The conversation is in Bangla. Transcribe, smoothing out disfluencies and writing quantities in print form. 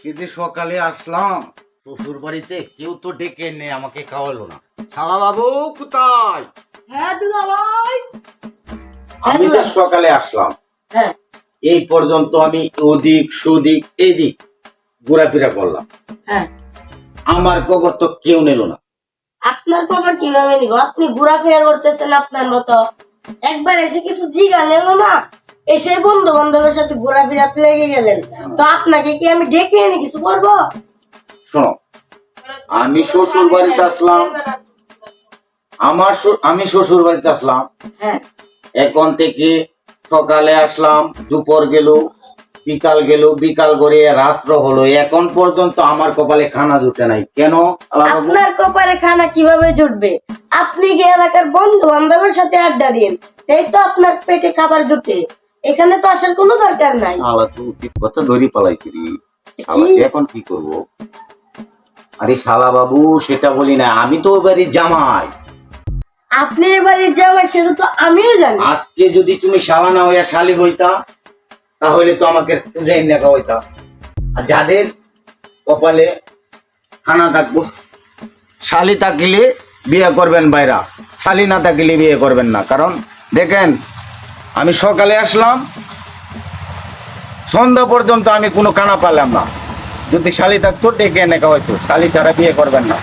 কিন্তু সকালে আসলাম শ্বশুর বাড়িতে, কেউ তো ডেকে নেই, আমাকে খাওয়ালো না। শালা বাবু কোথায়? হ্যাঁ দুলা ভাই। আমি তো সকালে আসলাম, হ্যাঁ এই পর্যন্ত আমি ওদিক সুদিক এদিক ঘোরাফেরা করলাম, হ্যাঁ, আমার খবর তো কেউ নিল না। আপনার খবর কিভাবে নিব? আপনি ঘোরাফেরা করতেছেন আপনার মতো, একবার এসে কিছু জিগা নেন না, এসে বন্ধু বান্ধবের সাথে ঘোরাফেরাতে লেগে গেলেন, তো আপনাকে কি আমি ডেকে এনে কিছু করবো? শোনো, আমি শ্বশুর বাড়িতে আসলাম, আমি শ্বশুর বাড়িতে আসলাম, হ্যাঁ এখন থেকে সকালে আসলাম, দুপুর গেল, বিকাল গেল, বিকাল করে রাত্র হলো, এখন পর্যন্ত আমার কপালে খানা জুটে নাই। কেন শালা বাবু? আপনার কপালে খানা কিভাবে জুটবে? আপনি কি এলাকার বন্ধু বান্ধবের সাথে আড্ডা দিন, এই তো আপনার পেটে খাবার জুটে। এখানে তো আসার কোনো দরকার নাই। শালা তুই ঠিক কথা ধরি পালাইছি রে। শালা কি? এখন কি করব? আরে শালা বাবু, সেটা বলি না, আমি তো ওই বাড়ির জামাই। আপনি এবারে যাওয়া সেটা তো আমিও জানি। আজকে যদি তুমি শালা না হইয়া শালি হইতা, তাহলে তো আমাকে জেন নেখা হইতা। আর যাদের কপালে খানা থাকবো, শালি থাকলে বিয়ে করবেন বাইরা, শালি না থাকলে বিয়ে করবেন না। কারণ দেখেন, আমি সকালে আসলাম, সন্ধ্যা পর্যন্ত আমি কোনো খানা পেলাম না। যদি শালি থাকতো ডেকে নেখা হইতো, শালি ছাড়া বিয়ে করবেন না।